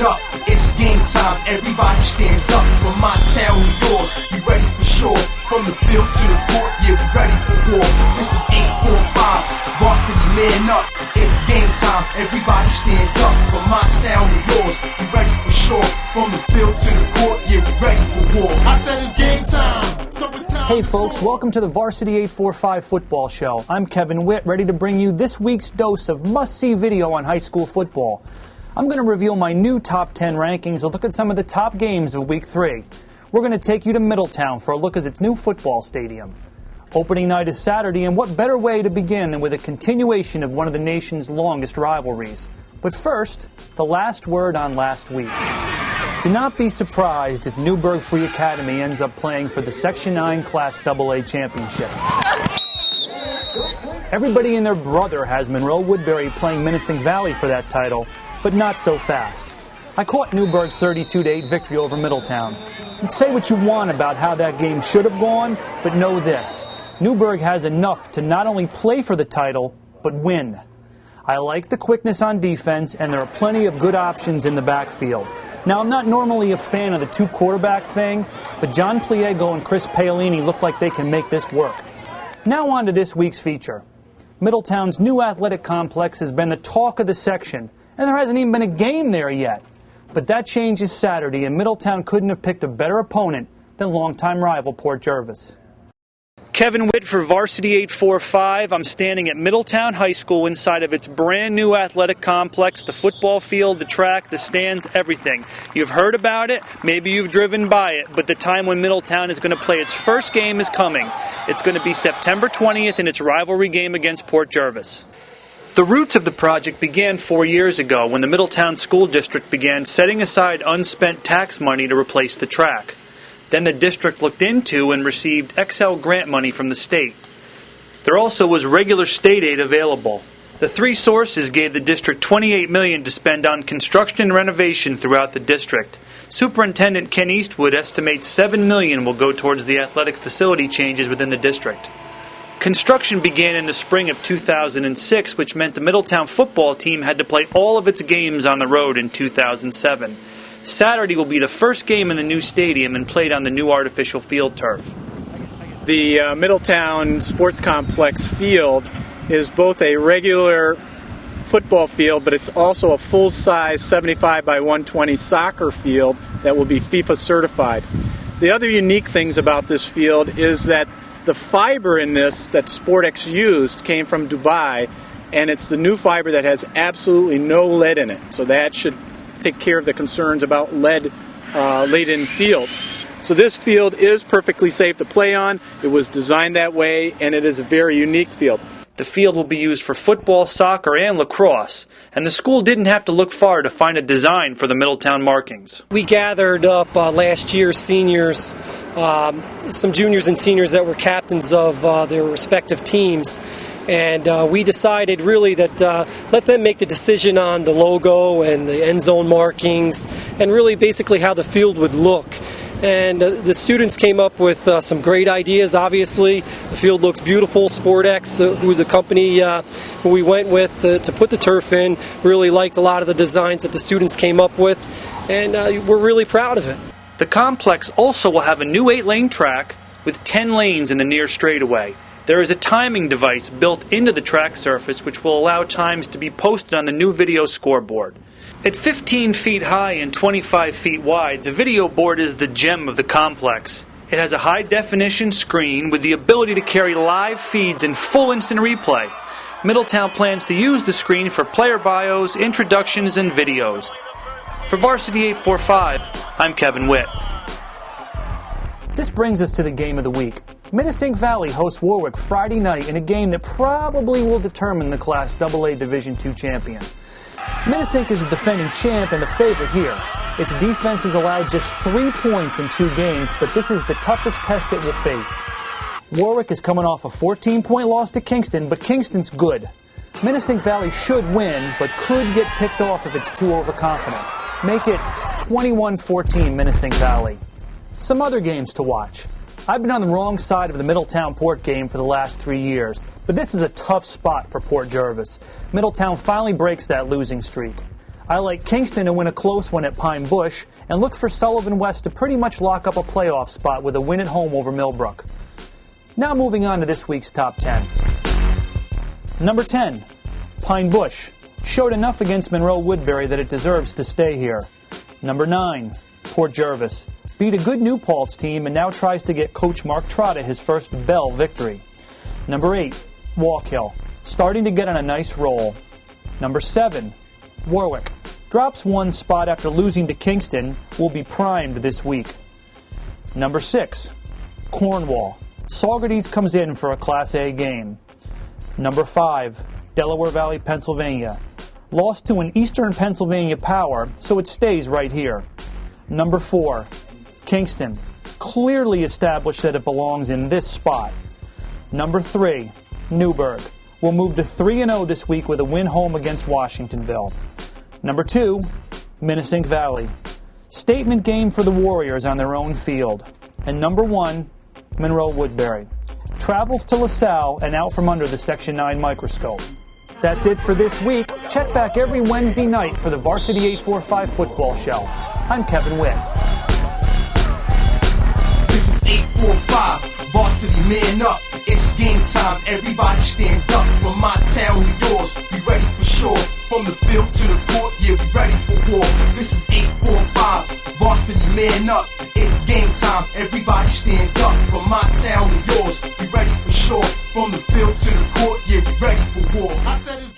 man up, it's game time. Everybody stand up from my town to yours. We ready for sure. From the field to the court, yeah, we ready for war. This is 845, Varsity man up, it's game time. Everybody stand up from my town to yours. We ready for sure. From the field to the court, yeah, we ready for war. I said it's game time, so it's time. Hey folks, welcome to the Varsity 845 football show. I'm Kevin Witt, ready to bring you this week's dose of must-see video on high school football. I'm going to reveal my new top 10 rankings and look at some of the top games of Week 3. We're going to take you to Middletown for a look at its new football stadium. Opening night is Saturday, and what better way to begin than with a continuation of one of the nation's longest rivalries. But first, the last word on last week. Do not be surprised if Newburgh Free Academy ends up playing for the Section 9 Class AA championship. Everybody and their brother has Monroe Woodbury playing Menacing Valley for that title, but not so fast. I caught Newburgh's 32-8 victory over Middletown. And say what you want about how that game should have gone, but know this. Newburgh has enough to not only play for the title, but win. I like the quickness on defense, and there are plenty of good options in the backfield. Now, I'm not normally a fan of the two-quarterback thing, but John Pliego and Chris Paolini look like they can make this work. Now on to this week's feature. Middletown's new athletic complex has been the talk of the section, and there hasn't even been a game there yet. But that changes Saturday, and Middletown couldn't have picked a better opponent than longtime rival Port Jervis. Kevin Witt for Varsity 845. I'm standing at Middletown High School inside of its brand new athletic complex, the football field, the track, the stands, everything. You've heard about it, maybe you've driven by it, but the time when Middletown is going to play its first game is coming. It's going to be September 20th in its rivalry game against Port Jervis. The roots of the project began 4 years ago when the Middletown School District began setting aside unspent tax money to replace the track. Then the district looked into and received XL grant money from the state. There also was regular state aid available. The three sources gave the district $28 million to spend on construction and renovation throughout the district. Superintendent Ken Eastwood estimates $7 million will go towards the athletic facility changes within the district. Construction began in the spring of 2006, which meant the Middletown football team had to play all of its games on the road in 2007. Saturday will be the first game in the new stadium and played on the new artificial field turf. The Middletown Sports Complex field is both a regular football field, but it's also a full-size 75 by 120 soccer field that will be FIFA certified. The other unique things about this field is that the fiber in this that SportX used came from Dubai, and it's the new fiber that has absolutely no lead in it. So that should take care of the concerns about lead-laden fields. So this field is perfectly safe to play on. It was designed that way, and it is a very unique field. The field will be used for football, soccer, and lacrosse, and the school didn't have to look far to find a design for the Middletown markings. We gathered up last year's seniors, some juniors and seniors that were captains of their respective teams, and we decided really that let them make the decision on the logo and the end zone markings and really basically how the field would look. And the students came up with some great ideas, obviously. The field looks beautiful. SportX, who's a company who we went with to put the turf in, really liked a lot of the designs that the students came up with, and we're really proud of it. The complex also will have a new 8-lane track with 10 lanes in the near straightaway. There is a timing device built into the track surface which will allow times to be posted on the new video scoreboard. At 15 feet high and 25 feet wide, the video board is the gem of the complex. It has a high-definition screen with the ability to carry live feeds and full instant replay. Middletown plans to use the screen for player bios, introductions, and videos. For Varsity 845, I'm Kevin Witt. This brings us to the game of the week. Menacing Valley hosts Warwick Friday night in a game that probably will determine the Class AA Division II champion. Menacing is the defending champ and the favorite here. Its defense has allowed just 3 points in 2 games, but this is the toughest test it will face. Warwick is coming off a 14-point loss to Kingston, but Kingston's good. Menacing Valley should win, but could get picked off if it's too overconfident. Make it 21-14 Menacing Valley. Some other games to watch. I've been on the wrong side of the Middletown-Port game for the last 3 years, but this is a tough spot for Port Jervis. Middletown finally breaks that losing streak. I like Kingston to win a close one at Pine Bush, and look for Sullivan West to pretty much lock up a playoff spot with a win at home over Millbrook. Now moving on to this week's top 10. Number 10, Pine Bush. Showed enough against Monroe Woodbury that it deserves to stay here. Number 9, Port Jervis. Beat a good New Paltz team and now tries to get Coach Mark Trotta his first Bell victory. Number 8, Wallkill. Starting to get on a nice roll. Number 7, Warwick. Drops one spot after losing to Kingston, will be primed this week. Number 6, Cornwall. Saugerties comes in for a Class A game. Number 5, Delaware Valley, Pennsylvania. Lost to an Eastern Pennsylvania power, so it stays right here. Number 4, Kingston. Clearly established that it belongs in this spot. Number 3, Newburgh. Will move to 3-0 this week with a win home against Washingtonville. Number 2, Minisink Valley. Statement game for the Warriors on their own field. And number 1, Monroe Woodbury. Travels to LaSalle and out from under the Section 9 microscope. That's it for this week. Check back every Wednesday night for the Varsity 845 football show. I'm Kevin Witt. This is 845, Varsity man up. It's game time, everybody stand up. From my town to yours, we ready for sure. From the field to the court, yeah, we ready for war. This is 845, Varsity man up. It's game time, everybody stand up. From my town to yours, we ready for sure. From the field to the court, yeah, we ready for war. I said it's